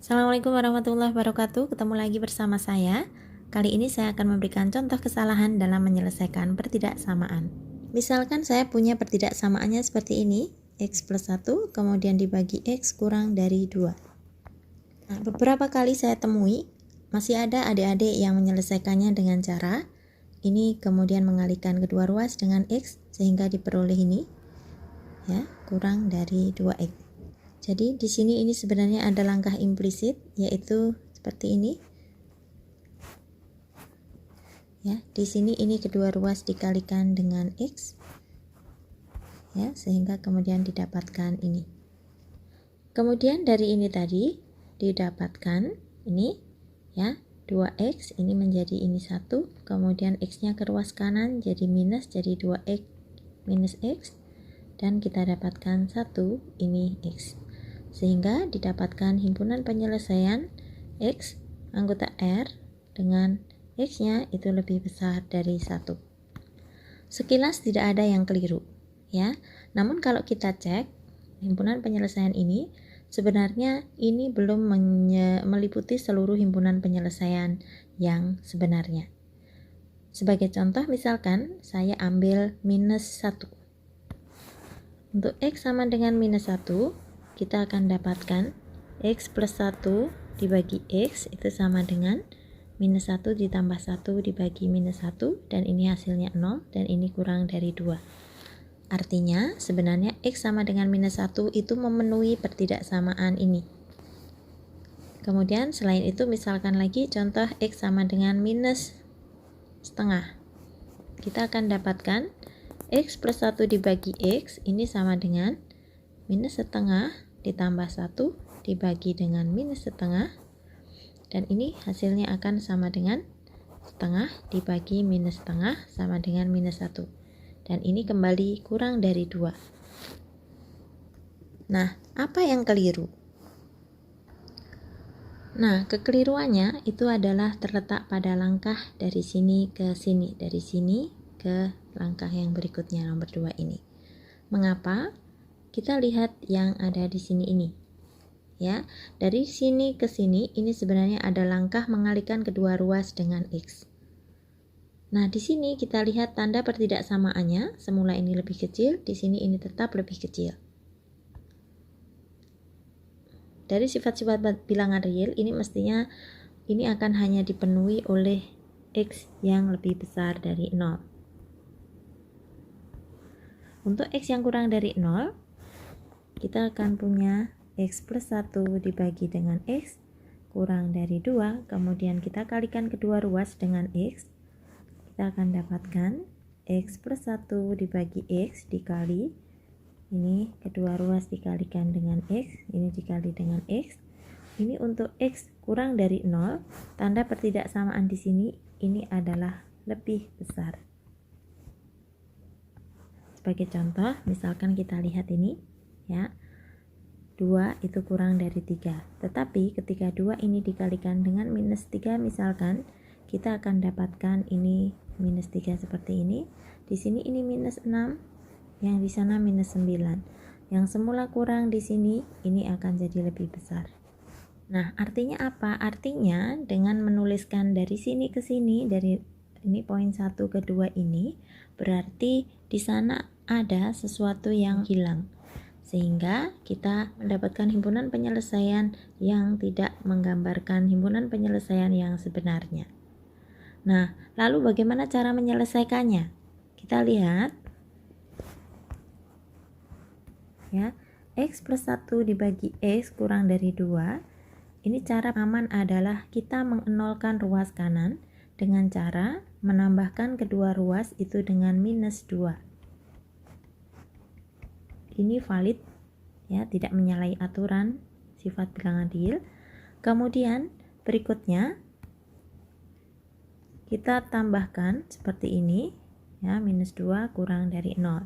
Assalamualaikum warahmatullahi wabarakatuh. Ketemu lagi bersama saya. Kali ini saya akan memberikan contoh kesalahan dalam menyelesaikan pertidaksamaan. Misalkan saya punya pertidaksamaannya seperti ini, X plus 1 kemudian dibagi X kurang dari 2. Nah, beberapa kali saya temui masih ada adik-adik yang menyelesaikannya dengan cara ini kemudian mengalihkan kedua ruas dengan X sehingga diperoleh ini ya, kurang dari 2X. Jadi di sini ini sebenarnya ada langkah implisit, yaitu seperti ini. Ya, di sini ini kedua ruas dikalikan dengan X. Ya, sehingga kemudian didapatkan ini. Kemudian dari ini tadi didapatkan ini ya, 2X ini menjadi ini 1, kemudian X-nya ke ruas kanan jadi minus, jadi 2X minus X, dan kita dapatkan 1 ini X. Sehingga didapatkan himpunan penyelesaian X anggota R dengan X-nya itu lebih besar dari 1. Sekilas tidak ada yang keliru ya. Namun kalau kita cek himpunan penyelesaian ini, sebenarnya ini belum meliputi seluruh himpunan penyelesaian yang sebenarnya. Sebagai contoh misalkan saya ambil minus 1. Untuk X sama dengan minus 1, kita akan dapatkan X plus 1 dibagi X itu sama dengan minus 1 ditambah 1 dibagi minus 1, dan ini hasilnya 0 dan ini kurang dari 2. Artinya sebenarnya X sama dengan minus 1 itu memenuhi pertidaksamaan ini. Kemudian selain itu misalkan lagi contoh X sama dengan minus setengah. Kita akan dapatkan X plus 1 dibagi X ini sama dengan minus setengah ditambah 1 dibagi dengan minus setengah, dan ini hasilnya akan sama dengan setengah dibagi minus setengah sama dengan minus 1, dan ini kembali kurang dari 2. Nah, apa yang keliru? Nah, kekeliruannya itu adalah terletak pada langkah dari sini ke sini, dari sini ke langkah yang berikutnya nomor 2 ini. Mengapa? Kita lihat yang ada di sini ini. Ya, dari sini ke sini ini sebenarnya ada langkah mengalihkan kedua ruas dengan X. Nah, di sini kita lihat tanda pertidaksamaannya, semula ini lebih kecil, di sini ini tetap lebih kecil. Dari sifat-sifat bilangan real ini mestinya ini akan hanya dipenuhi oleh X yang lebih besar dari 0. Untuk X yang kurang dari 0, kita akan punya X plus 1 dibagi dengan X kurang dari 2, kemudian kita kalikan kedua ruas dengan X, kita akan dapatkan X plus 1 dibagi X dikali ini kedua ruas dikalikan dengan X, ini dikali dengan X. Ini untuk X kurang dari 0, tanda pertidaksamaan di sini ini adalah lebih besar. Sebagai contoh, misalkan kita lihat ini ya, 2 itu kurang dari 3, tetapi ketika 2 ini dikalikan dengan minus 3 misalkan, kita akan dapatkan ini minus 3 seperti ini. Di sini ini minus 6, yang di sana minus 9. Yang semula kurang di sini ini akan jadi lebih besar. Nah, artinya apa? Artinya dengan menuliskan dari sini ke sini, dari ini poin 1 ke 2 ini, berarti di sana ada sesuatu yang hilang. Sehingga kita mendapatkan himpunan penyelesaian yang tidak menggambarkan himpunan penyelesaian yang sebenarnya. Nah, lalu bagaimana cara menyelesaikannya? Kita lihat ya, X plus 1 dibagi X kurang dari 2. Ini cara aman adalah kita mengenolkan ruas kanan dengan cara menambahkan kedua ruas itu dengan minus 2. Ini valid ya, tidak menyalahi aturan sifat bilangan real. Kemudian berikutnya kita tambahkan seperti ini ya, minus 2 kurang dari 0,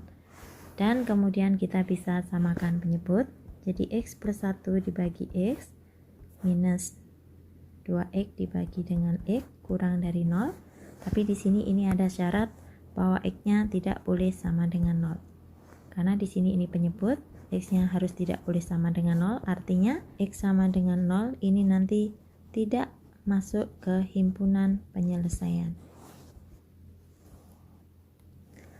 dan kemudian kita bisa samakan penyebut, jadi X plus 1 dibagi X minus 2X dibagi dengan X kurang dari 0, tapi di sini ini ada syarat bahwa X-nya tidak boleh sama dengan 0. Karena di sini ini penyebut, X-nya harus tidak boleh sama dengan 0, artinya X sama dengan 0 ini nanti tidak masuk ke himpunan penyelesaian.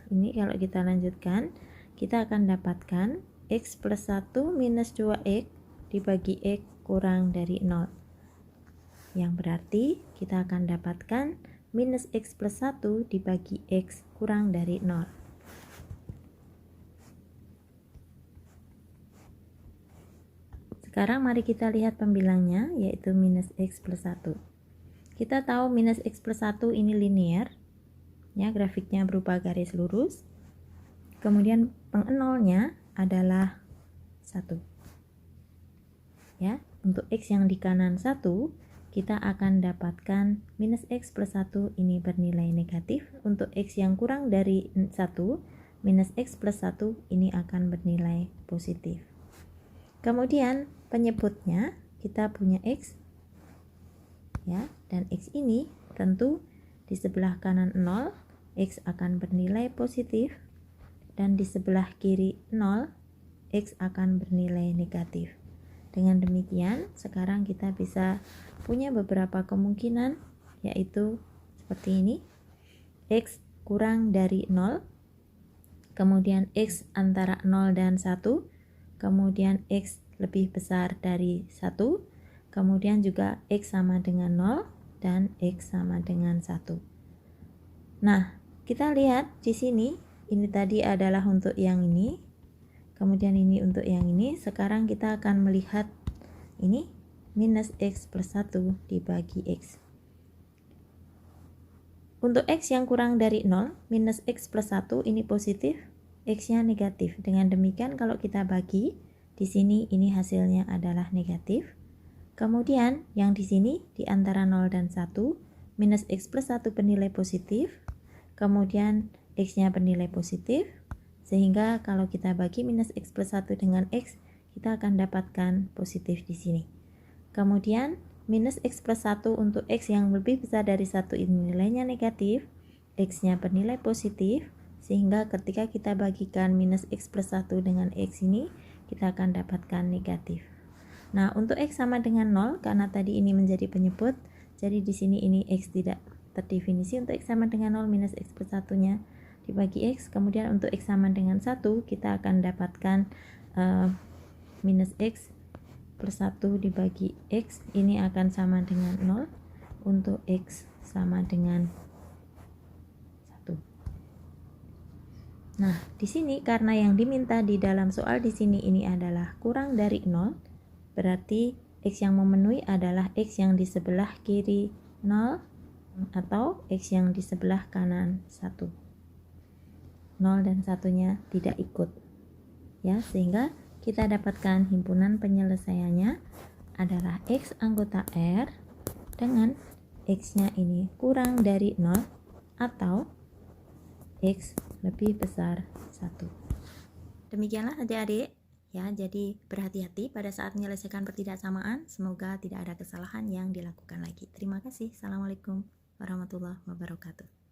Ini kalau kita lanjutkan, kita akan dapatkan X plus 1 minus 2X dibagi X kurang dari 0. Yang berarti kita akan dapatkan minus X plus 1 dibagi X kurang dari 0. Sekarang mari kita lihat pembilangnya, yaitu minus X plus 1. Kita tahu minus X plus 1 ini linear, ya, grafiknya berupa garis lurus. Kemudian pengenolnya adalah 1. Ya, untuk X yang di kanan 1, kita akan dapatkan minus X plus 1 ini bernilai negatif. Untuk X yang kurang dari 1, minus X plus 1 ini akan bernilai positif. Kemudian penyebutnya kita punya X, ya, dan X ini tentu di sebelah kanan 0, X akan bernilai positif, dan di sebelah kiri 0, X akan bernilai negatif. Dengan demikian, sekarang kita bisa punya beberapa kemungkinan, yaitu seperti ini. X kurang dari 0, kemudian X antara 0 dan 1, kemudian X lebih besar dari 1, kemudian juga X sama dengan 0, dan X sama dengan 1. Nah, kita lihat di sini, ini tadi adalah untuk yang ini, kemudian ini untuk yang ini. Sekarang kita akan melihat ini minus X plus 1 dibagi X. Untuk X yang kurang dari 0, minus X plus 1 ini positif, X-nya negatif. Dengan demikian kalau kita bagi, di sini ini hasilnya adalah negatif. Kemudian yang di sini di antara 0 dan 1, minus X plus 1 bernilai positif, kemudian X-nya bernilai positif, sehingga kalau kita bagi minus X plus 1 dengan X, kita akan dapatkan positif di sini. Kemudian minus X plus 1 untuk X yang lebih besar dari 1 ini nilainya negatif, X-nya bernilai positif, sehingga ketika kita bagikan minus X plus 1 dengan X ini, kita akan dapatkan negatif. Nah, untuk X sama dengan 0, karena tadi ini menjadi penyebut, jadi di sini ini X tidak terdefinisi. Untuk X sama dengan 0, minus X plus 1-nya dibagi X. Kemudian untuk X sama dengan 1, kita akan dapatkan minus X plus 1 dibagi X. Ini akan sama dengan 0. Untuk X sama dengan 1. Nah, di sini karena yang diminta di dalam soal di sini ini adalah kurang dari 0, berarti X yang memenuhi adalah X yang di sebelah kiri 0 atau X yang di sebelah kanan 1. 0 dan 1-nya tidak ikut. Ya, sehingga kita dapatkan himpunan penyelesaiannya adalah X anggota R dengan X-nya ini kurang dari 0 atau X lebih besar 1. Demikianlah adik-adik, ya, jadi berhati-hati pada saat menyelesaikan pertidaksamaan. Semoga tidak ada kesalahan yang dilakukan lagi. Terima kasih. Assalamualaikum warahmatullahi wabarakatuh.